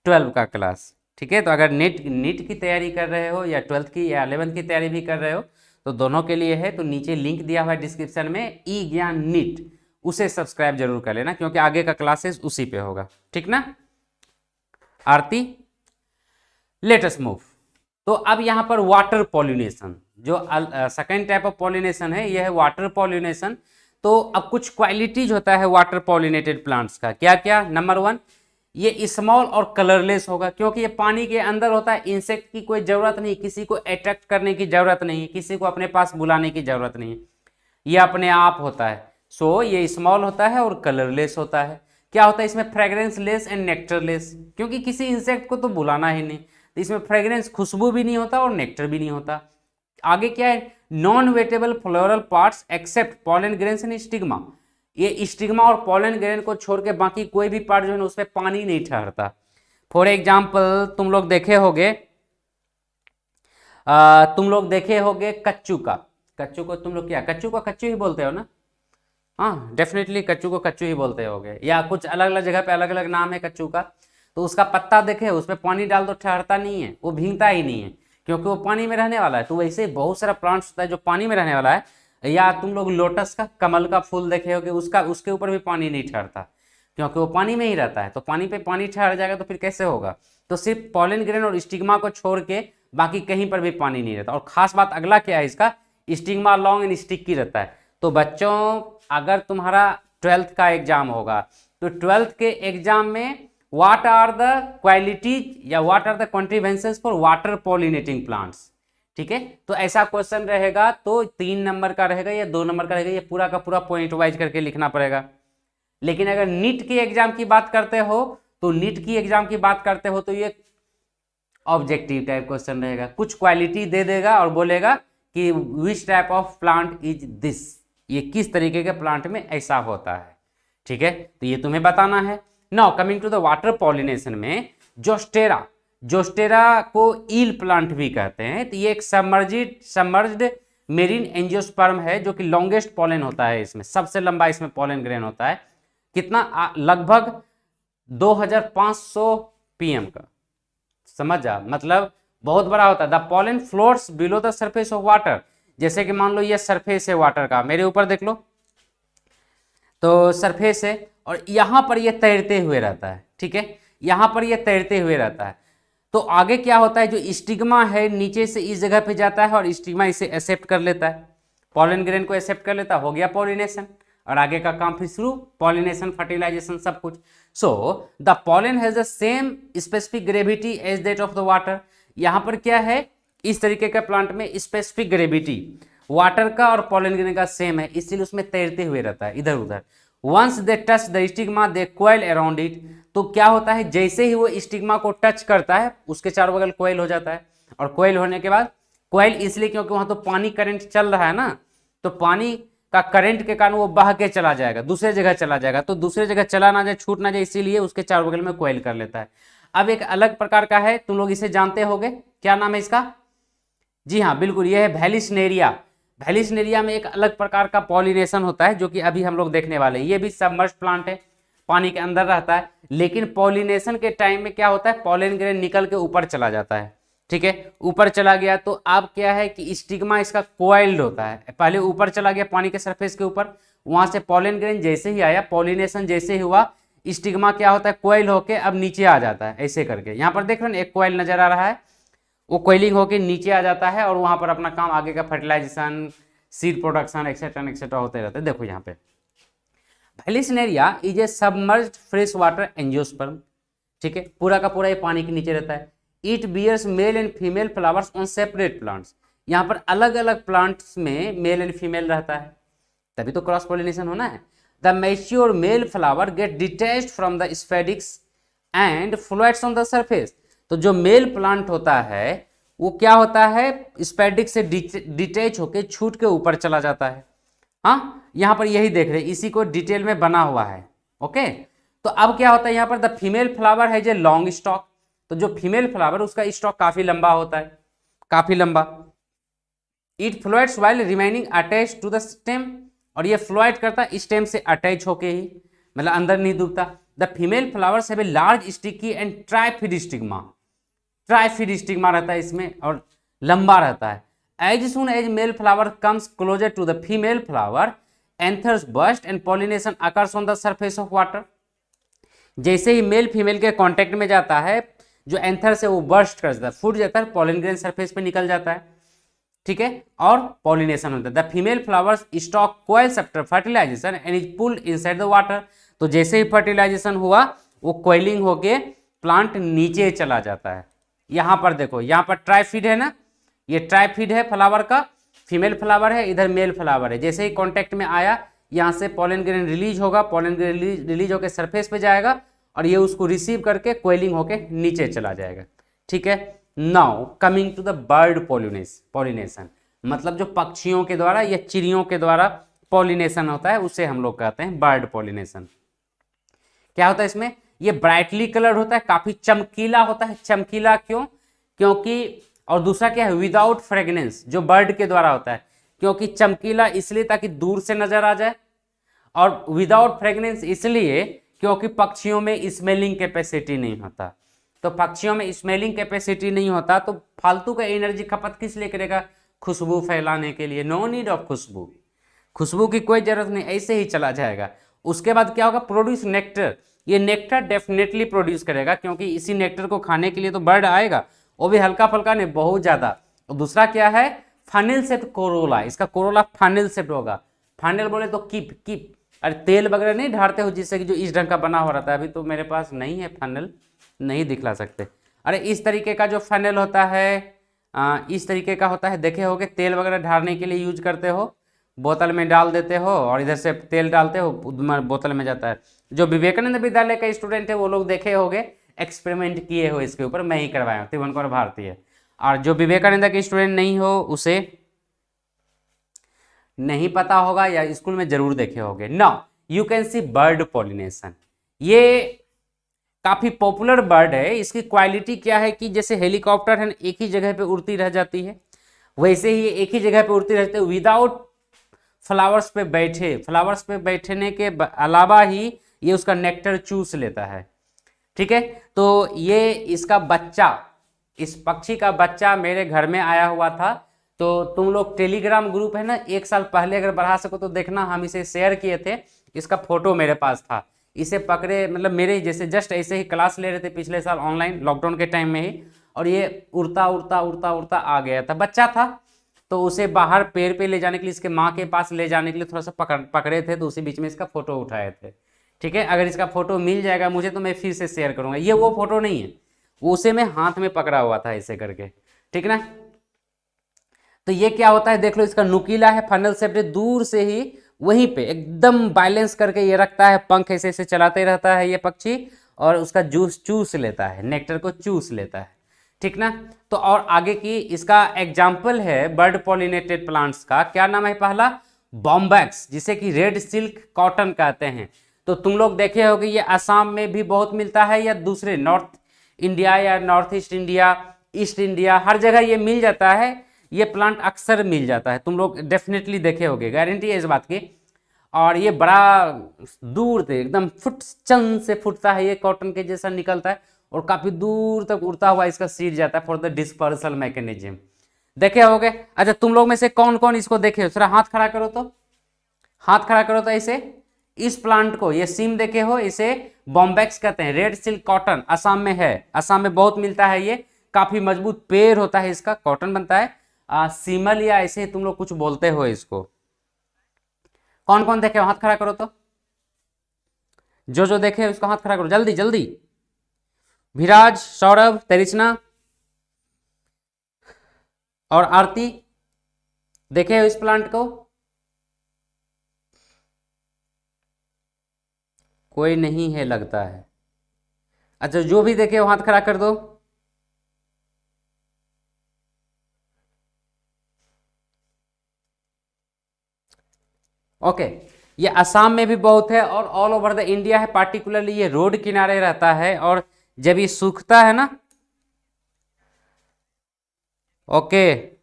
12 का क्लास, ठीक है। तो अगर नीट की तैयारी कर रहे हो या 12th की या 11th की तैयारी भी कर रहे हो तो दोनों के लिए है। तो नीचे लिंक दिया हुआ है डिस्क्रिप्शन में, ई ज्ञान नीट, उसे सब्सक्राइब जरूर कर लेना क्योंकि आगे का क्लासेस उसी पे होगा, ठीक ना आरती? Latest move. तो अब यहाँ पर वाटर पॉलिनेशन, जो सेकेंड टाइप ऑफ पॉलिनेशन है, यह है वाटर पॉलिनेशन। तो अब कुछ क्वालिटीज होता है वाटर पॉलिनेटेड प्लांट्स का, क्या क्या? नंबर 1, ये स्मॉल और कलरलेस होगा क्योंकि ये पानी के अंदर होता है। इंसेक्ट की कोई जरूरत नहीं, किसी को अट्रैक्ट करने की जरूरत नहीं, किसी को अपने पास बुलाने की जरूरत नहीं, ये अपने आप होता है। सो ये स्मॉल होता है और कलरलेस होता है। क्या होता है इसमें? Fragrance less and nectar less, क्योंकि किसी इंसेक्ट को तो बुलाना ही नहीं, तो इसमें फ्रेग्रेंस, खुशबू भी नहीं होता और नेक्टर भी नहीं होता। आगे क्या है? Non wettable floral parts except pollen grains and stigma. ये स्टिग्मा और पॉलन ग्रेन को छोड़ के बाकी कोई भी पार्ट जो है ना उसमें पानी नहीं ठहरता। फॉर एग्जाम्पल तुम लोग देखे होगे, कच्चू का, कच्चू को तुम लोग क्या, कच्चू को कच्चू ही बोलते हो ना? हाँ, डेफिनेटली कच्चू को कच्चू ही बोलते होगे, या कुछ अलग अलग जगह पे अलग अलग नाम है कच्चू का। तो उसका पत्ता देखे, उसमें पानी डाल दो ठहरता नहीं है, वो भीगता ही नहीं है क्योंकि वो पानी में रहने वाला है। तो वैसे बहुत सारा प्लांट्स होता है जो पानी में रहने वाला है। या तुम लोग लोटस का, कमल का फूल देखे होगे, उसके ऊपर भी पानी नहीं ठहरता क्योंकि वो पानी में ही रहता है। तो पानी पे पानी ठहर जाएगा तो फिर कैसे होगा? तो सिर्फ पॉलन ग्रेन और स्टिग्मा को छोड़ के बाकी कहीं पर भी पानी नहीं रहता। और खास बात अगला क्या है इसका? स्टिग्मा लॉन्ग एंड स्टिकी रहता है। तो बच्चों, अगर तुम्हारा 12th का एग्जाम होगा तो 12th के एग्जाम में व्हाट आर द क्वालिटीज या what are the contributions for water pollinating plants, ठीक है। तो ऐसा क्वेश्चन रहेगा तो 3 नंबर का रहेगा या 2 नंबर का रहेगा, ये पूरा का पूरा पॉइंट वाइज करके लिखना पड़ेगा। लेकिन अगर नीट के एग्जाम की बात करते हो तो ये ऑब्जेक्टिव टाइप क्वेश्चन रहेगा, कुछ क्वालिटी दे देगा और बोलेगा कि which type of plant is this, ये किस तरीके के प्लांट में ऐसा होता है, ठीक है। तो ये तुम्हें बताना है। Now coming to the water pollination में, जोस्टेरा को ईल प्लांट भी कहते हैं। तो ये एक सबमर्ज्ड मेरीन एंजियोस्पर्म है जो कि लॉन्गेस्ट पॉलन होता है, इसमें सबसे लंबा इसमें पॉलन ग्रेन होता है। कितना? लगभग 2500 पीएम का, समझ जा, मतलब बहुत बड़ा होता है। The pollen floats below the surface of water, जैसे कि मान लो ये सरफेस है वाटर का, मेरे ऊपर देख लो, तो सरफेस है और यहां पर ये तैरते हुए रहता है, ठीक है, यहां पर ये तैरते हुए रहता है। तो आगे क्या होता है, जो स्टिग्मा है नीचे से इस जगह पे जाता है और स्टिग्मा इसे एक्सेप्ट कर लेता है, पॉलन ग्रेन को एक्सेप्ट कर लेता है, हो गया पॉलिनेशन, और आगे का काम फिर शुरू, पॉलिनेशन, फर्टिलाइजेशन, सब कुछ। So the pollen has the same specific gravity as that of the water. यहां पर क्या है, इस तरीके का प्लांट में स्पेसिफिक ग्रेविटी वाटर का और पॉलन ग्रेन का सेम है, इसलिए उसमें तैरते हुए रहता है इधर उधर। Once they touch the stigma they coil around it. तो क्या होता है, जैसे ही वो स्टिग्मा को टच करता है उसके चारों बगल कोइल हो जाता है, और कोइल होने के बाद, कोइल इसलिए क्योंकि वहां तो पानी करंट चल रहा है ना, तो पानी का करंट के कारण वो बह के चला जाएगा, दूसरे जगह चला जाएगा, तो दूसरे जगह चला ना जाए, छूट ना जाए, इसीलिए उसके चारों बगल में कोइल कर लेता है। अब एक अलग प्रकार का है, तुम लोग इसे जानते होगे, क्या नाम है इसका? जी हाँ, बिल्कुल, यह है वेलिसनेरिया। वेलिसनेरिया में एक अलग प्रकार का पॉलिनेशन होता है जो कि अभी हम लोग देखने वाले हैं। ये भी सबमर्ज प्लांट है, पानी के अंदर रहता है, लेकिन पॉलिनेशन के टाइम में क्या होता है, पॉलन ग्रेन निकल के ऊपर चला जाता है, ठीक है, ऊपर चला गया तो अब क्या है कि स्टिग्मा इसका कोइल्ड होता है, पहले ऊपर चला गया पानी के सरफेस के ऊपर, वहां से पॉलन ग्रेन जैसे ही आया, पॉलिनेशन जैसे ही हुआ, स्टिग्मा क्या होता है, कोइल होके अब नीचे आ जाता है, ऐसे करके। यहाँ पर देख रहे हैं एक कोइल नजर आ रहा है, वो कोइलिंग होके नीचे आ जाता है और वहां पर अपना काम आगे का fertilisation, seed production etcetera etcetera होते रहते हैं। देखो यहाँ पे vallisneria is a submerged fresh water angiosperm, ठीक है, पूरा का पूरा ये पानी के नीचे रहता है। It bears male and female flowers on separate plants, यहाँ पर अलग अलग प्लांट्स में मेल एंड फीमेल रहता है, तभी तो क्रॉस पॉलिनेशन होना है। The mature male flower get detached from the spadix and floats on the surface, तो जो मेल प्लांट होता है वो क्या होता है, स्पेडिक्स से डिटैच होके छूट के ऊपर चला जाता है। हाँ, यहाँ पर यही देख रहे हैं, इसी को डिटेल में बना हुआ है। ओके, तो अब क्या होता है यहाँ पर, द फीमेल फ्लावर है जो लॉन्ग स्टॉक, तो जो फीमेल फ्लावर उसका स्टॉक काफी लंबा होता है, काफी लंबा। It floats while remaining attach to the stem, और ये फ्लोट करता है स्टेम से अटैच होके ही, मतलब अंदर नहीं डूबता। The female flowers have a large sticky and trifid stigma, trifid stigma रहता है इसमें और लंबा रहता है। As soon as male flower comes closer to the female flower anthers burst and pollination occurs on the surface of water, जैसे ही male female के कांटेक्ट में जाता है, जो एंथर से वो बर्स्ट कर जाता है, फूट जाता है, पॉलिन ग्रेन सरफेस पे निकल जाता है, ठीक है, और पॉलिनेशन होता है। The female flowers stalk coils after fertilisation and is pulled inside the water, तो जैसे ही फर्टिलाइजेशन हुआ वो कोइलिंग होके प्लांट नीचे चला जाता है। यहाँ पर देखो, यहाँ पर ट्राइफिड है ना, ये ट्राइफिड है फ्लावर का, फीमेल फ्लावर है, इधर मेल फ्लावर है। जैसे ही कांटेक्ट में आया, यहाँ से पॉलन ग्रेन रिलीज होगा, पॉलन ग्रेन रिलीज होकर सरफेस पे जाएगा और ये उसको रिसीव करके कोइलिंग होके नीचे चला जाएगा, ठीक है। Now coming to the bird pollination, मतलब जो पक्षियों के द्वारा या चिड़ियों के द्वारा पॉलिनेशन होता है उसे हम लोग कहते हैं बर्ड पॉलिनेशन। क्या होता है इसमें, ये ब्राइटली कलर होता है, काफी चमकीला होता है। चमकीला क्यों, क्योंकि, और दूसरा क्या है, विदाउट फ्रेगनेंस, जो बर्ड के द्वारा होता है, क्योंकि चमकीला इसलिए ताकि दूर से नजर आ जाए, और विदाउट फ्रेगनेंस इसलिए क्योंकि पक्षियों में स्मेलिंग कैपेसिटी नहीं होता। तो पक्षियों में स्मेलिंग कैपेसिटी नहीं होता तो फालतू का एनर्जी खपत किस लिए करेगा, खुशबू फैलाने के लिए। नो नीड ऑफ खुशबू, खुशबू की कोई जरूरत नहीं, ऐसे ही चला जाएगा। उसके बाद क्या होगा, प्रोड्यूस नेक्टर, ये नेक्टर डेफिनेटली प्रोड्यूस करेगा, क्योंकि इसी नेक्टर को खाने के लिए तो बर्ड आएगा, वो भी हल्का फुल्का नहीं, बहुत ज्यादा। और दूसरा क्या है, फनिल सेप्ट कोरोला, इसका कोरोला फनिल सेप्ट होगा। फनिल बोले तो कीप, अरे तेल वगैरह नहीं ढारते हो जिससे कि जो इस ढंग का बना हो रहता है, अभी तो मेरे पास नहीं है फनल, नहीं दिखला सकते। अरे इस तरीके का जो फनल होता है, इस तरीके का होता है, देखे होगे, तेल वगैरह ढारने के लिए यूज करते हो, बोतल में डाल देते हो और इधर से तेल डालते हो, बोतल में जाता है। जो विवेकानंद विद्यालय का स्टूडेंट है वो लोग देखे होंगे, एक्सपेरिमेंट किए हो इसके ऊपर, मैं ही करवाया हूँ, त्रिभुवनकुमार भारती है। और जो विवेकानंद के स्टूडेंट नहीं हो उसे नहीं पता होगा या स्कूल में जरूर देखे होंगे। Now you can C bird pollination, ये काफी पॉपुलर बर्ड है। इसकी क्वालिटी क्या है कि जैसे हेलीकॉप्टर है, एक ही जगह पे उड़ती रह जाती है, वैसे ही एक ही जगह पे उड़ती रहती है विदाउट फ्लावर्स पे बैठे। फ्लावर्स पे बैठने के अलावा ही ये उसका नेक्टर चूस लेता है, ठीक है। तो ये इसका बच्चा, इस पक्षी का बच्चा मेरे घर में आया हुआ था। तो तुम लोग टेलीग्राम ग्रुप है ना, 1 साल पहले अगर बढ़ा सको तो देखना, हम इसे शेयर किए थे, इसका फोटो मेरे पास था। इसे पकड़े, मतलब मेरे जैसे जस्ट ऐसे ही क्लास ले रहे थे पिछले साल ऑनलाइन लॉकडाउन के टाइम में ही, और ये उड़ता उड़ता उड़ता उड़ता आ गया था, बच्चा था। तो उसे बाहर पेड़ पे ले जाने के लिए, इसके माँ के पास ले जाने के लिए थोड़ा सा पकड़े थे, तो उसी बीच में इसका फोटो उठाए थे, ठीक है। अगर इसका फोटो मिल जाएगा मुझे तो मैं फिर से शेयर करूंगा। ये वो फोटो नहीं है, वो उसे मैं हाथ में पकड़ा हुआ था ऐसे करके, ठीक ना। तो ये क्या होता है देख लो, इसका नुकीला है, फनल शेप्ड, दूर से ही वहीं पे एकदम बैलेंस करके ये रखता है, पंख ऐसे ऐसे चलाते रहता है ये पक्षी, और उसका जूस चूस लेता है, नेक्टर को चूस लेता है, ठीक ना। तो और आगे की इसका एग्जाम्पल है बर्ड पॉलिनेटेड प्लांट्स का, क्या नाम है पहला, बॉम्बैक्स, जिसे कि रेड सिल्क कॉटन कहते हैं। तो तुम लोग देखे होगे ये असम में भी बहुत मिलता है, या दूसरे नॉर्थ इंडिया या north east India, east India, हर जगह ये मिल जाता है। ये प्लांट अक्सर मिल जाता है, तुम लोग डेफिनेटली देखे होगे, गारंटी है इस बात की। और ये बड़ा दूर से एकदम चंद से फुटता है, ये कॉटन के जैसा निकलता है और काफी दूर तक उड़ता हुआ इसका सीड जाता है फॉर द डिस्पर्सल मैकेनिज्म, देखे होगे। अच्छा तुम लोग में से कौन कौन इसको देखे हो, थोड़ा हाथ खड़ा करो तो, हाथ खड़ा करो तो ऐसे। इस प्लांट को, ये सीम देखे हो, इसे बॉम्बैक्स कहते हैं, रेड सिल्क कॉटन, असम में है, असम में बहुत मिलता है। ये काफी मजबूत पेड़ होता है, इसका कॉटन बनता है, सीमल या ऐसे तुम लोग कुछ बोलते हो इसको। कौन कौन देखे हो, हाथ खड़ा करो तो। जो देखे उसका हाथ खड़ा करो जल्दी जल्दी। विराज, सौरभ, तरिचना और आरती देखे हो इस प्लांट को? कोई नहीं है लगता है। अच्छा, जो भी देखे वो हाथ खड़ा कर दो। ओके, ये असम में भी बहुत है और ऑल ओवर द इंडिया है। पार्टिकुलरली ये रोड किनारे रहता है और जब ये सूखता है ना, ओके,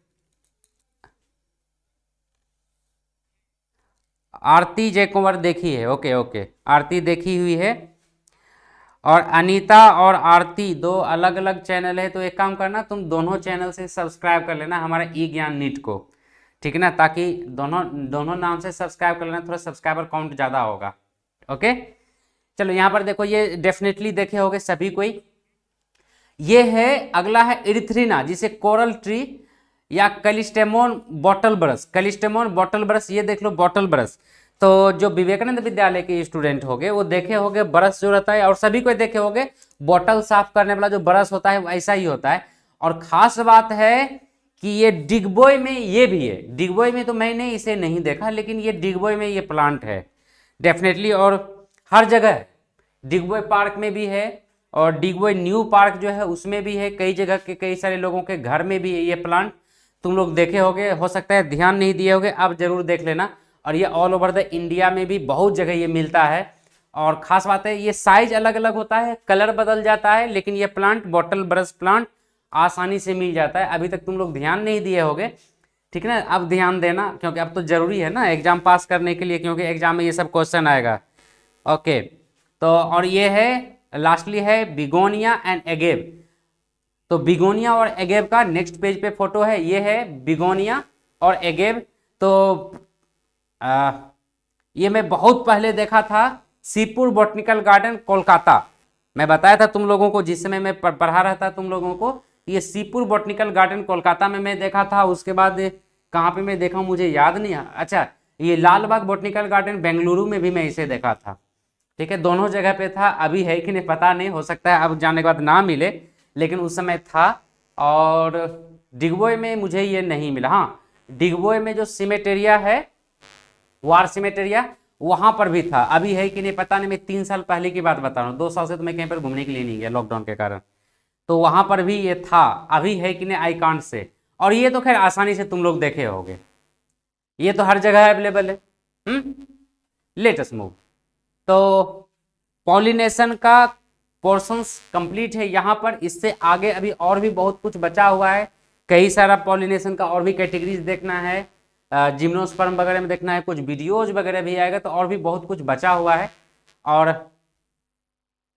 आरती जय कुंवर देखी है, ओके ओके, आरती देखी हुई है। और अनीता और आरती दो अलग अलग चैनल है, तो एक काम करना, तुम दोनों चैनल से सब्सक्राइब कर लेना हमारा ई ज्ञान नीट को, ठीक है ना, ताकि दोनों दोनों नाम से सब्सक्राइब कर लेना, थोड़ा सब्सक्राइबर काउंट ज़्यादा होगा। ओके, चलो यहाँ पर देखो, ये डेफिनेटली देखे होगे सभी कोई। ये है, अगला है इरिथ्रिना, जिसे कोरल ट्री या कलिस्टेमोन बॉटल ब्रश, कलिस्टेमोन बॉटल ब्रश, ये देख लो बॉटल ब्रश। तो जो विवेकानंद विद्यालय के स्टूडेंट होंगे वो देखे होंगे ब्रश जो रहता है, और सभी को देखे होंगे बॉटल साफ करने वाला जो ब्रश होता है ऐसा ही होता है। और खास बात है कि ये डिगबोय में ये भी है। डिगबोय में तो मैंने इसे नहीं देखा, लेकिन ये डिगबोय में ये प्लांट है डेफिनेटली, और हर जगह है। डिगबोय पार्क में भी है और डिगबोय न्यू पार्क जो है उसमें भी है, कई जगह के कई सारे लोगों के घर में भी है ये प्लांट। तुम लोग देखे होगे, हो सकता है ध्यान नहीं दिए होगे, अब जरूर देख लेना। और ये ऑल ओवर द इंडिया में भी बहुत जगह ये मिलता है। और ख़ास बात है, ये साइज अलग अलग होता है, कलर बदल जाता है, लेकिन ये प्लांट बॉटल ब्रश प्लांट आसानी से मिल जाता है। अभी तक तुम लोग ध्यान नहीं दिए होगे, ठीक है ना, अब ध्यान देना, क्योंकि अब तो ज़रूरी है ना एग्जाम पास करने के लिए, क्योंकि एग्जाम में ये सब क्वेश्चन आएगा। ओके, तो और ये है लास्टली है बिगोनिया एंड एगेव। तो बिगोनिया और एगेव का नेक्स्ट पेज पे फोटो है, ये है बिगोनिया और एगेव। तो ये मैं बहुत पहले देखा था, सीपुर बॉटनिकल गार्डन कोलकाता। मैं बताया था तुम लोगों को जिस समय मैं पढ़ा रहा था तुम लोगों को, ये सीपुर बॉटनिकल गार्डन कोलकाता में मैं देखा था। उसके बाद कहाँ पे मैं देखा मुझे याद नहीं है। अच्छा, ये लाल बाग बॉटनिकल गार्डन बेंगलुरु में भी मैं इसे देखा था, ठीक है, दोनों जगह पे था। अभी है कि नहीं पता नहीं, हो सकता है अब जाने के बाद ना मिले, लेकिन उस समय था। और डिगबोय में मुझे ये नहीं मिला। हाँ, डिगबोय में जो सिमेटेरिया है, वार सिमेटेरिया, वहां पर भी था। अभी है कि नहीं पता नहीं, मैं 3 साल पहले की बात बता रहा हूँ, 2 साल से तो मैं कहीं पर घूमने के लिए नहीं गया लॉकडाउन के कारण। तो वहां पर भी ये था, अभी है कि नहीं आई कांट से। और ये तो खैर आसानी से तुम लोग देखे होगे, ये तो हर जगह अवेलेबल है। Late us move. तो पॉलिनेशन का पोर्शंस कंप्लीट है यहाँ पर। इससे आगे अभी और भी बहुत कुछ बचा हुआ है, कई सारा पॉलिनेशन का और भी कैटेगरीज देखना है, जिम्नोस्पर्म वगैरह में देखना है, कुछ वीडियोज वगैरह भी आएगा, तो और भी बहुत कुछ बचा हुआ है। और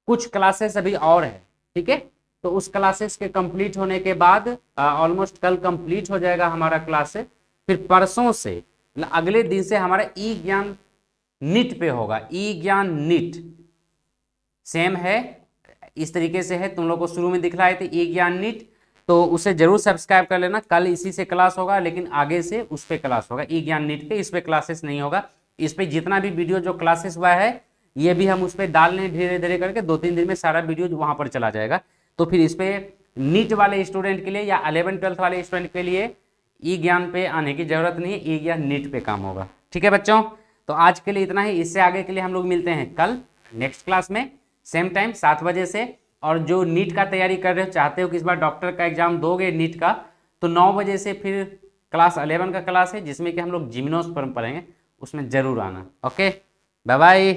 कुछ क्लासेस अभी और है, ठीक है। तो उस क्लासेस के कंप्लीट होने के बाद ऑलमोस्ट कल कंप्लीट हो जाएगा हमारा क्लास से। फिर परसों से अगले दिन से हमारा ई ज्ञान नीट पे होगा। ई ज्ञान नीट सेम है, इस तरीके से है, तुम लोग को शुरू में दिखलाए थे ई ज्ञान नीट, तो उसे जरूर सब्सक्राइब कर लेना। कल इसी से क्लास होगा, लेकिन आगे से उस पर क्लास होगा ई ज्ञान नीट पे, इस पे क्लासेस नहीं होगा। इस पे जितना भी वीडियो जो क्लासेस हुआ है ये भी हम उस पर डाल लें, धीरे धीरे करके 2-3 दिन में सारा वीडियो वहाँ पर चला जाएगा। तो फिर इस पे नीट वाले स्टूडेंट के लिए या 11th-12th वाले स्टूडेंट के लिए ई ज्ञान पे आने की जरूरत नहीं है, ई ज्ञान नीट पे काम होगा, ठीक है बच्चों। तो आज के लिए इतना ही, इससे आगे के लिए हम लोग मिलते हैं कल नेक्स्ट क्लास में, सेम टाइम 7 बजे से। और जो नीट का तैयारी कर रहे हो, चाहते हो कि इस बार डॉक्टर का एग्जाम दोगे नीट का, तो 9 बजे से फिर क्लास 11 का क्लास है, जिसमें कि हम लोग जिम्नोस्पर्म पढ़ेंगे, उसमें जरूर आना। Okay, bye bye.